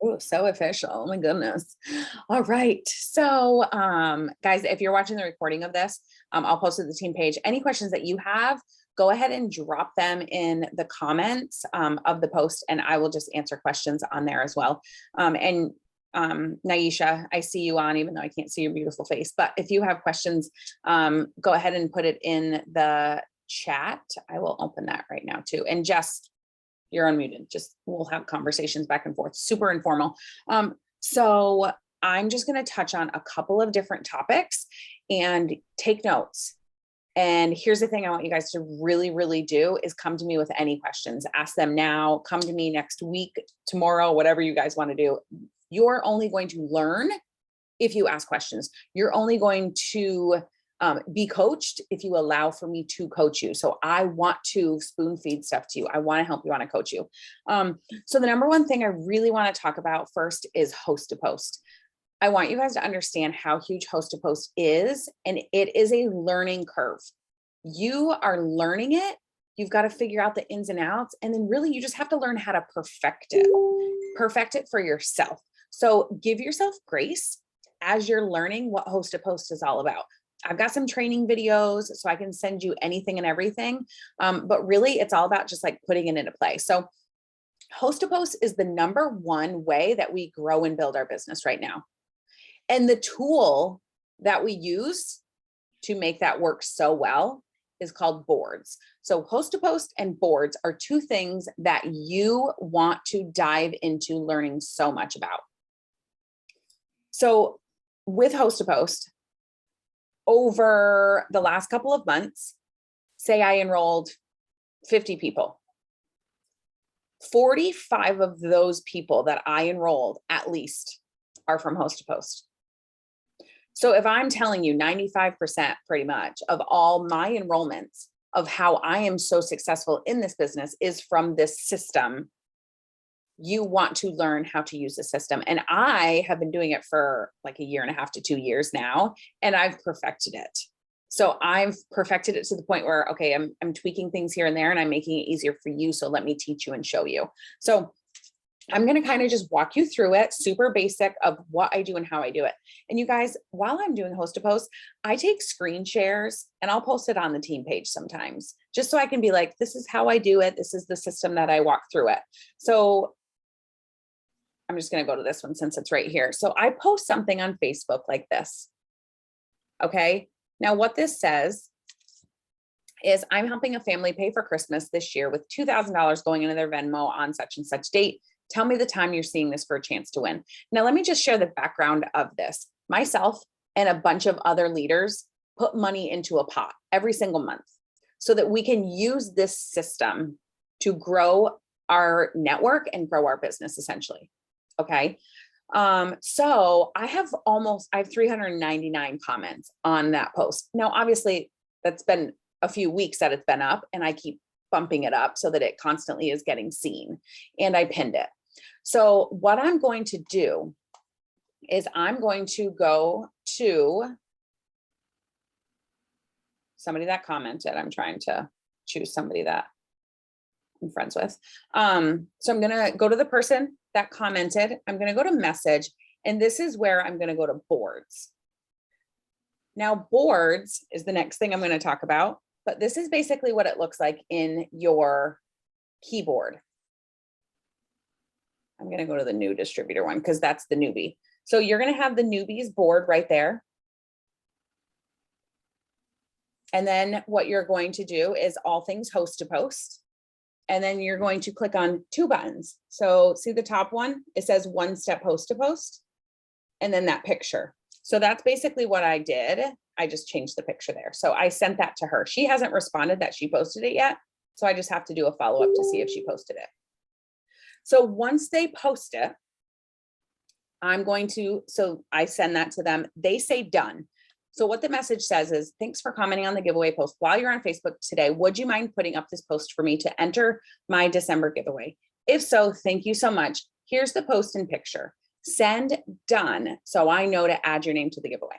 Oh, so official. Oh my goodness. All right. So, guys, if you're watching the recording of this, I'll post it to the team page. Any questions that you have, go ahead and drop them in the comments of the post, and I will just answer questions on there as well. And Naisha, I see you on, even though I can't see your beautiful face. But if you have questions, go ahead and put it in the chat. I will open that right now too. And Jess, you're unmuted. Just we'll have conversations back and forth, super informal. So I'm just going to touch on a couple of different topics and take notes. And here's the thing I want you guys to really, really do is come to me with any questions. Ask them now, come to me next week, tomorrow, whatever you guys want to do. You're only going to learn if you ask questions. You're only going to be coached if you allow for me to coach you. So I want to spoon feed stuff to you. I want to help you, I want to coach you. So the number one thing I really want to talk about first is host to post. I want you guys to understand how huge host to post is, and it is a learning curve. You are learning it. You've got to figure out the ins and outs, and then really you just have to learn how to perfect it for yourself. So give yourself grace as you're learning what host to post is all about. I've got some training videos, so I can send you anything and everything. But really it's all about just like putting it into play. So host to post is the number one way that we grow and build our business right now. And the tool that we use to make that work so well is called boards. So host to post and boards are two things that you want to dive into learning so much about. So with host to post, over the last couple of months, say I enrolled 50 people. 45 of those people that I enrolled at least are from host to post. So if I'm telling you 95% pretty much of all my enrollments of how I am so successful in this business is from this system, you want to learn how to use the system. And I have been doing it for like 1.5 to 2 years now, and I've perfected it. So I've perfected it to the point where, okay, I'm tweaking things here and there, and I'm making it easier for you. So let me teach you and show you. So I'm going to kind of just walk you through it, super basic of what I do and how I do it. And you guys, while I'm doing host to post, I take screen shares and I'll post it on the team page sometimes, just so I can be like, this is how I do it. This is the system that I walk through it. So I'm just going to go to this one since it's right here. So I post something on Facebook like this. Okay. Now what this says is I'm helping a family pay for Christmas this year with $2,000 going into their Venmo on such and such date. Tell me the time you're seeing this for a chance to win. Now, let me just share the background of this. Myself and a bunch of other leaders put money into a pot every single month so that we can use this system to grow our network and grow our business essentially. Okay. So I have 399 comments on that post. Now, obviously that's been a few weeks that it's been up, and I keep bumping it up so that it constantly is getting seen, and I pinned it. So what I'm going to do is I'm going to go to somebody that commented. I'm trying to choose somebody that I'm friends with. So I'm going to go to the person that commented. I'm going to go to message, and this is where I'm going to go to boards. Now, boards is the next thing I'm going to talk about, but this is basically what it looks like in your keyboard. I'm going to go to the new distributor one because that's the newbie. So you're going to have the newbies board right there. And then what you're going to do is all things host to post. And then you're going to click on two buttons. So see the top one, it says one step host to post, and then that picture. So that's basically what I did. I just changed the picture there. So I sent that to her. She hasn't responded that she posted it yet. So I just have to do a follow-up to see if she posted it. So once they post it, so I send that to them. They say done. So what the message says is, thanks for commenting on the giveaway post. While you're on Facebook today, would you mind putting up this post for me to enter my December giveaway? If so, thank you so much. Here's the post and picture. Send done. So I know to add your name to the giveaway.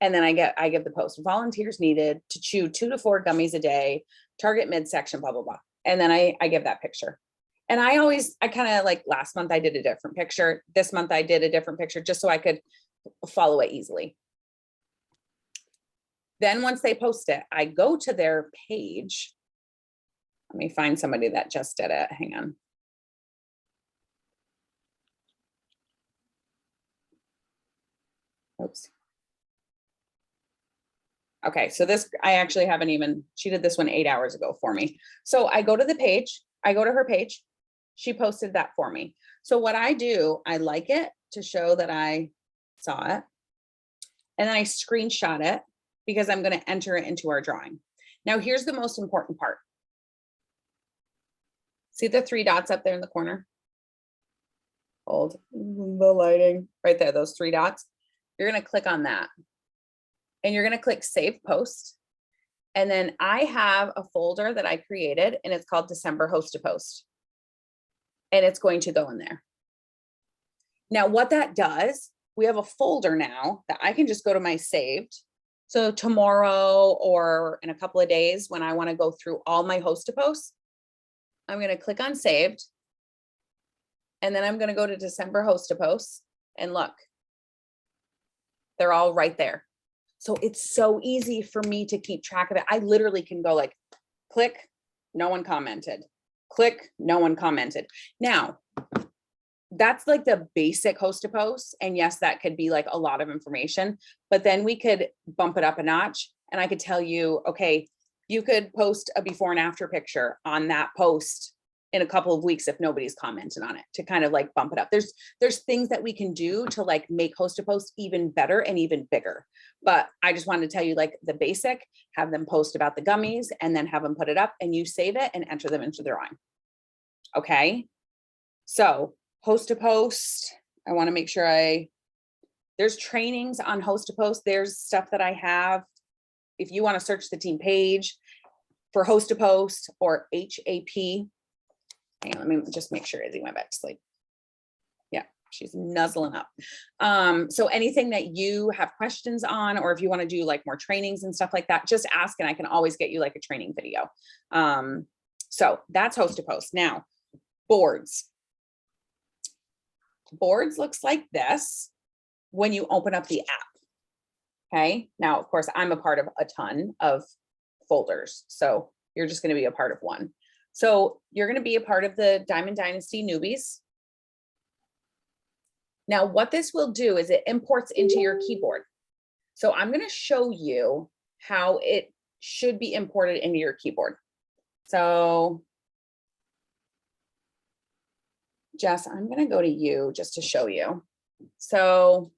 And then I give the post. Volunteers needed to chew 2 to 4 gummies a day, target midsection, blah, blah, blah. And then I give that picture. And I kind of like last month I did a different picture. This month I did a different picture just so I could follow it easily. Then once they post it, I go to their page. Let me find somebody that just did it. Hang on. Oops. Okay, so this, I actually haven't even, she did this one 8 hours ago for me. So I go to the page, I go to her page. She posted that for me. So what I do, I like it to show that I saw it. And then I screenshot it because I'm going to enter it into our drawing. Now, here's the most important part. See the 3 dots up there in the corner? Hold the lighting right there, those 3 dots. You're going to click on that and you're going to click Save Post. And then I have a folder that I created and it's called December Host to Post. And it's going to go in there. Now, what that does, we have a folder now that I can just go to my saved. So tomorrow or in a couple of days, when I want to go through all my host to posts, I'm going to click on saved. And then I'm going to go to December host to posts and look, they're all right there. So it's so easy for me to keep track of it. I literally can go like, click, no one commented, click, no one commented. Now, that's like the basic host to post. And yes, that could be like a lot of information, but then we could bump it up a notch and I could tell you, okay, you could post a before and after picture on that post in a couple of weeks if nobody's commented on it to kind of like bump it up. There's things that we can do to like make host to post even better and even bigger. But I just wanted to tell you like the basic, have them post about the gummies and then have them put it up and you save it and enter them into the drawing. Okay. So host to post, I want to make sure there's trainings on host to post. There's stuff that I have. If you want to search the team page for host to post or HAP, hang on, let me just make sure Izzy went back to sleep. Yeah, she's nuzzling up. So anything that you have questions on, or if you want to do like more trainings and stuff like that, just ask and I can always get you like a training video. So that's host to post. Now, boards. Boards looks like this when you open up the app. Okay. Now, of course, I'm a part of a ton of folders. So you're just going to be a part of one. So you're going to be a part of the Diamond Dynasty newbies. Now, what this will do is it imports into your keyboard. So I'm going to show you how it should be imported into your keyboard. So Jess, I'm going to go to you just to show you. So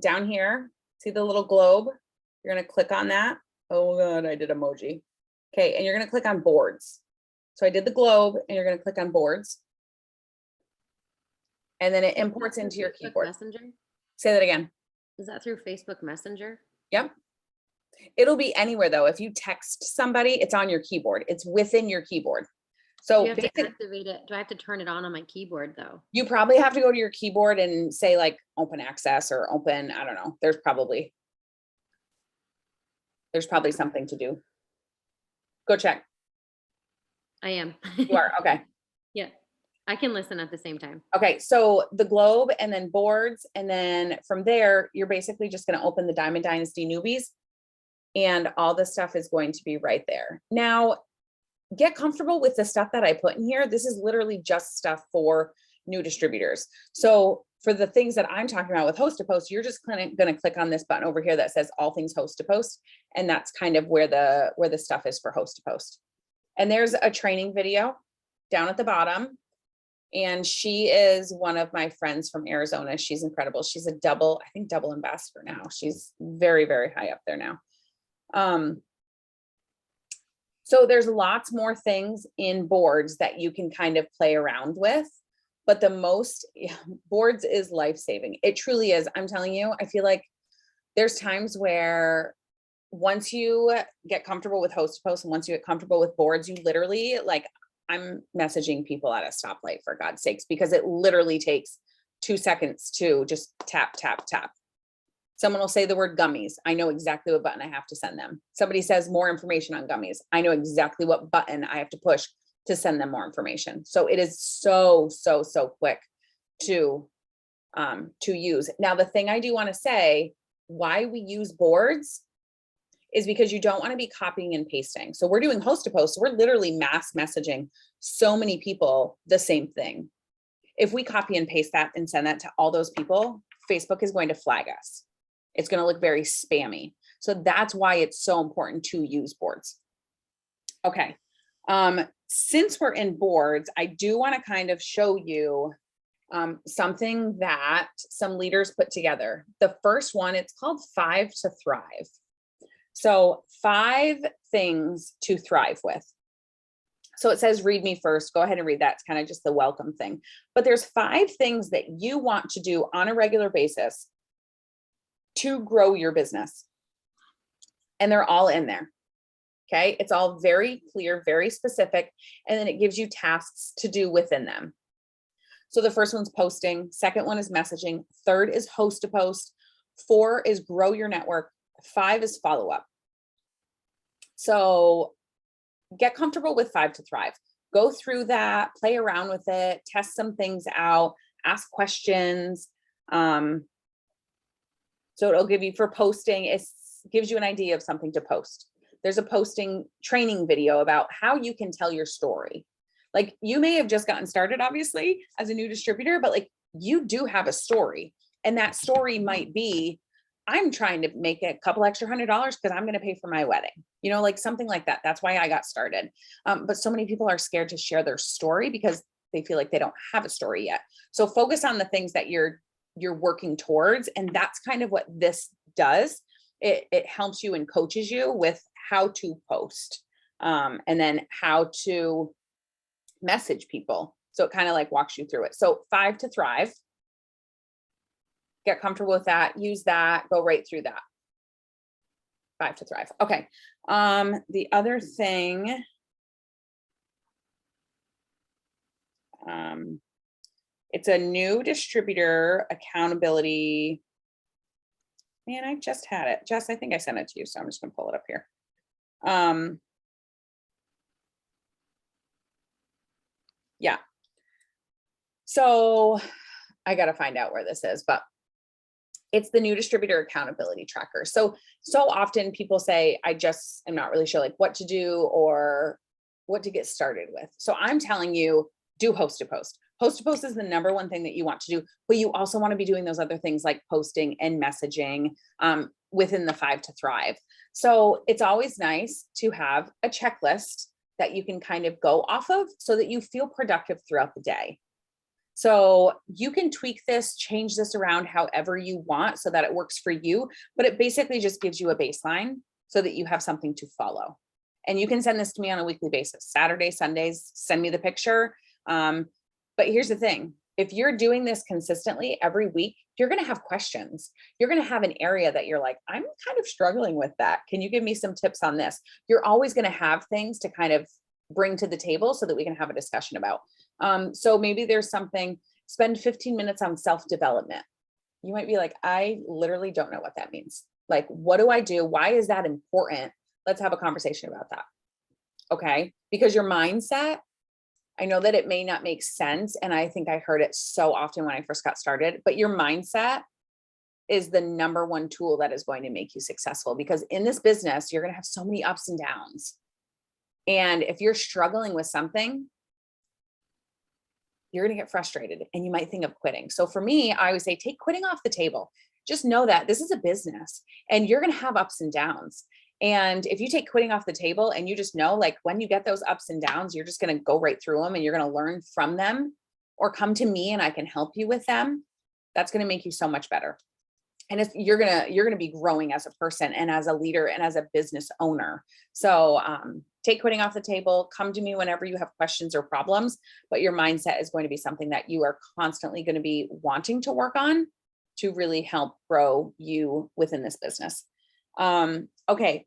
down here, see the little globe? You're going to click on that. Oh God, I did emoji. Okay, and you're going to click on boards. So I did the globe and you're going to click on boards. And then it imports into your keyboard. Messenger? Say that again. Is that through Facebook Messenger? Yep. It'll be anywhere though. If you text somebody, it's on your keyboard. It's within your keyboard. So do you have to activate it? Do I have to turn it on my keyboard though? You probably have to go to your keyboard and say like open access or open, I don't know. There's probably something to do. Go check. I am. You are, okay. Yeah, I can listen at the same time. Okay, so the globe and then boards, and then from there, you're basically just going to open the Diamond Dynasty newbies and all the stuff is going to be right there. Now, get comfortable with the stuff that I put in here. This is literally just stuff for new distributors. So for the things that I'm talking about with host to post, you're just going to click on this button over here that says all things host to post. And that's kind of where the stuff is for host to post. And there's a training video down at the bottom. And she is one of my friends from Arizona. She's incredible. She's a double ambassador now. She's very, very high up there now. So there's lots more things in boards that you can kind of play around with, but boards is life-saving. It truly is. I'm telling you, I feel like there's times where once you get comfortable with host to post and once you get comfortable with boards, you literally like, I'm messaging people at a stoplight for God's sakes, because it literally takes 2 seconds to just tap, tap, tap. Someone will say the word gummies. I know exactly what button I have to send them. Somebody says more information on gummies. I know exactly what button I have to push to send them more information. So it is so, so, so quick to use. Now, the thing I do want to say, why we use boards is because you don't want to be copying and pasting. So we're doing host to post. So we're literally mass messaging so many people the same thing. If we copy and paste that and send that to all those people, Facebook is going to flag us. It's going to look very spammy. So that's why it's so important to use boards. Okay. Since we're in boards, I do want to kind of show you something that some leaders put together. The first one, it's called 5 to Thrive. So 5 things to thrive with. So it says, read me first. Go ahead and read that. It's kind of just the welcome thing. But there's 5 things that you want to do on a regular basis to grow your business. And they're all in there. Okay. It's all very clear, very specific. And then it gives you tasks to do within them. So the first one's posting. Second one is messaging. Third is host to post. 4 is grow your network. 5 is follow up. So get comfortable with 5 to Thrive. Go through that, play around with it, test some things out, ask questions. So it'll give you, for posting, it gives you an idea of something to post. There's a posting training video about how you can tell your story. Like, you may have just gotten started, obviously, as a new distributor, but like, you do have a story. And that story might be, I'm trying to make a couple extra $100 because I'm going to pay for my wedding, you know, like something like that. That's why I got started. But so many people are scared to share their story because they feel like they don't have a story yet. So focus on the things that you're working towards. And that's kind of what this does. It helps you and coaches you with how to post, and then how to message people. So it kind of like walks you through it. So 5 to Thrive. Get comfortable with that, use that, go right through that. 5 to Thrive. Okay. The other thing, it's a new distributor accountability. Man, I just had it. Jess, I think I sent it to you, so I'm just gonna pull it up here. Yeah. So I got to find out where this is, but it's the new distributor accountability tracker. So often people say, I just am not really sure like what to do or what to get started with. So I'm telling you, do host to post. Host to post is the #1 thing that you want to do, but you also want to be doing those other things like posting and messaging within the 5 to Thrive. So it's always nice to have a checklist that you can kind of go off of so that you feel productive throughout the day. So you can tweak this, change this around however you want so that it works for you, but it basically just gives you a baseline so that you have something to follow. And you can send this to me on a weekly basis, Saturday, Sundays, send me the picture. But here's the thing, if you're doing this consistently every week, you're going to have questions. You're going to have an area that you're like, I'm kind of struggling with that. Can you give me some tips on this? You're always going to have things to kind of bring to the table so that we can have a discussion about. So maybe there's something, spend 15 minutes on self-development. You might be like, I literally don't know what that means. Like, what do I do? Why is that important? Let's have a conversation about that. Okay. Because your mindset, I know that it may not make sense. And I think I heard it so often when I first got started, but your mindset is the #1 tool that is going to make you successful, because in this business, you're going to have so many ups and downs. And if you're struggling with something, you're going to get frustrated and you might think of quitting. So for me, I always say, take quitting off the table. Just know that this is a business and you're going to have ups and downs. And if you take quitting off the table and you just know, like, when you get those ups and downs, you're just going to go right through them and you're going to learn from them, or come to me and I can help you with them. That's going to make you so much better. And you're going to be growing as a person and as a leader and as a business owner. So take quitting off the table, come to me whenever you have questions or problems, but your mindset is going to be something that you are constantly going to be wanting to work on to really help grow you within this business. Okay.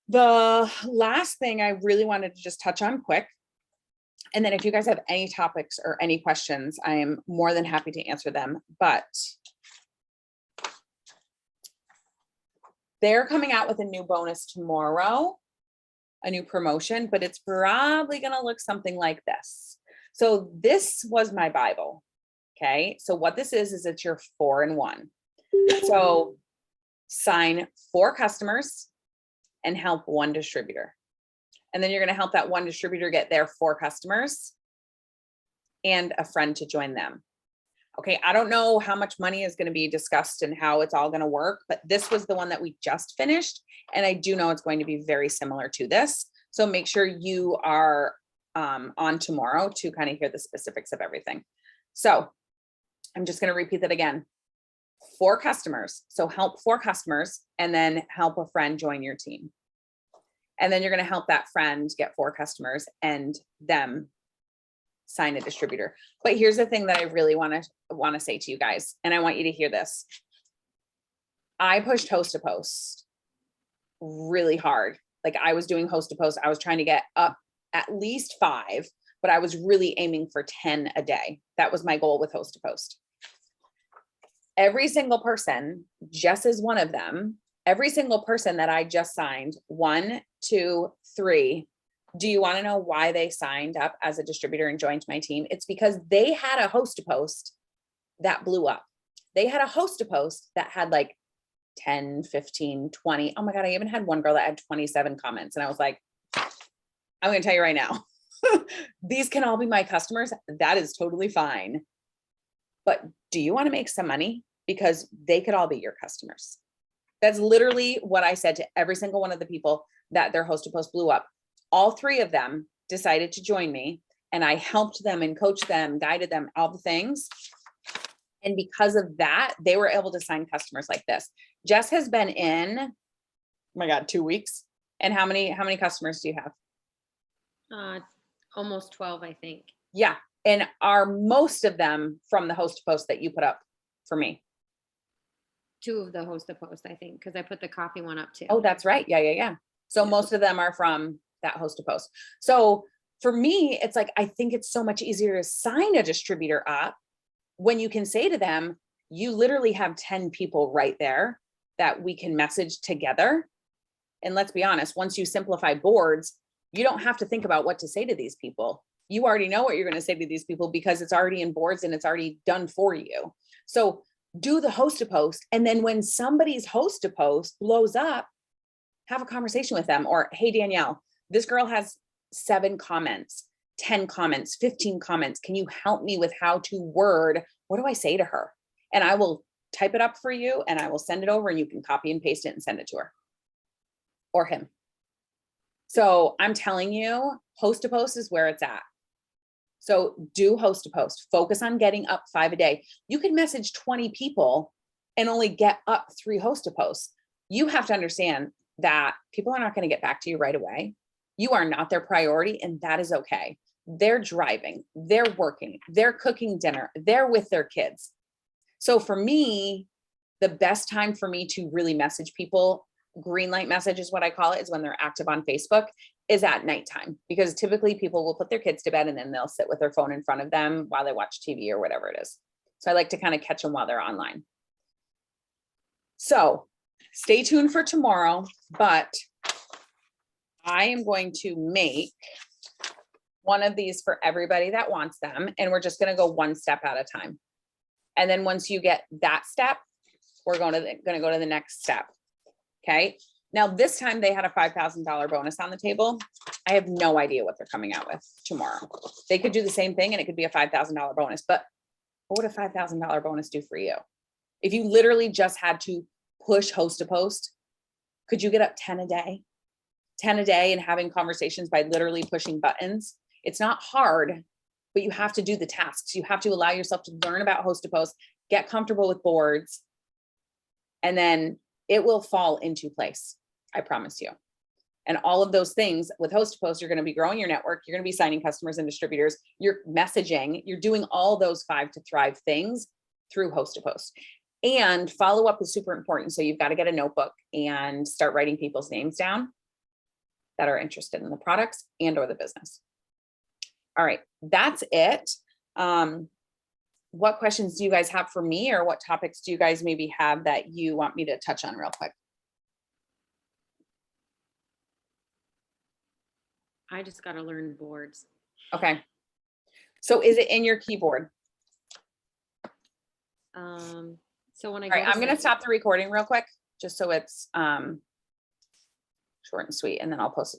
The last thing I really wanted to just touch on quick, and then if you guys have any topics or any questions, I am more than happy to answer them, but they're coming out with a new bonus tomorrow. a new promotion, but it's probably going to look something like this. So this was my Bible. Okay. So what this is it's your 4-in-1. So sign 4 customers and help 1 distributor. And then you're going to help that 1 distributor get their 4 customers and a friend to join them. Okay, I don't know how much money is going to be discussed and how it's all going to work, but this was the one that we just finished. And I do know it's going to be very similar to this. So make sure you are on tomorrow to kind of hear the specifics of everything. So I'm just going to repeat that again. 4 customers. So help 4 customers and then help a friend join your team. And then you're going to help that friend get 4 customers and them sign a distributor. But here's the thing that I really want to say to you guys, and I want you to hear this. I pushed Host to Post really hard. Like I was doing Host to Post. I was trying to get up at least 5, but I was really aiming for 10 a day. That was my goal with Host to Post. Every single person, Jess is one of them. Every single person that I just signed, 1, 2, 3. Do you want to know why they signed up as a distributor and joined my team? It's because they had a Host to Post that blew up. They had a Host to Post that had like 10, 15, 20. Oh my God, I even had one girl that had 27 comments. And I was like, I'm going to tell you right now, these can all be my customers. That is totally fine. But do you want to make some money? Because they could all be your customers. That's literally what I said to every single one of the people that their Host to Post blew up. All 3 of them decided to join me and I helped them and coached them, guided them, all the things. And because of that, they were able to sign customers like this. Jess has been in, oh my God, 2 weeks. And how many customers do you have? Almost 12, I think. Yeah. And are most of them from the Host to Post that you put up for me? 2 of the Host to Post, I think, because I put the coffee one up too. Oh, that's right. Yeah. So most of them are from that Host to Post. So for me, it's like, I think it's so much easier to sign a distributor up when you can say to them, you literally have 10 people right there that we can message together. And let's be honest, once you simplify boards, you don't have to think about what to say to these people. You already know what you're going to say to these people because it's already in boards and it's already done for you. So do the Host to Post. And then when somebody's Host to Post blows up, have a conversation with them. Or, hey, Danielle, this girl has 7 comments, 10 comments, 15 comments. Can you help me with how to word? What do I say to her? And I will type it up for you and I will send it over and you can copy and paste it and send it to her or him. So I'm telling you, Host to Post is where it's at. So do Host to Post, focus on getting up 5 a day. You can message 20 people and only get up 3 Host to Posts. You have to understand that people are not going to get back to you right away. You are not their priority, and that is okay. They're driving, they're working, they're cooking dinner, they're with their kids. So for me, the best time for me to really message people, green light message is what I call it, is when they're active on Facebook, is at nighttime, because typically people will put their kids to bed and then they'll sit with their phone in front of them while they watch TV or whatever it is. So I like to kind of catch them while they're online. So stay tuned for tomorrow, but I am going to make one of these for everybody that wants them. And we're just going to go one step at a time. And then once you get that step, we're going to go to the next step. Okay. Now this time they had a $5,000 bonus on the table. I have no idea what they're coming out with tomorrow. They could do the same thing and it could be a $5,000 bonus, but what would a $5,000 bonus do for you? If you literally just had to push Host to Post, could you get up 10 a day? 10 a day and having conversations by literally pushing buttons? It's not hard, but you have to do the tasks. You have to allow yourself to learn about Host to Post, get comfortable with boards, and then it will fall into place. I promise you. And all of those things with Host to Post, you're going to be growing your network. You're going to be signing customers and distributors. You're messaging. You're doing all those 5 to thrive things through Host to Post. And follow up is super important. So you've got to get a notebook and start writing people's names down that are interested in the products and or the business. All right, that's it. What questions do you guys have for me, or what topics do you guys maybe have that you want me to touch on real quick? I just gotta learn boards. Okay. So is it in your keyboard? So when I All go right, to I'm gonna set- stop the recording real quick, just so it's short and sweet, and then I'll post it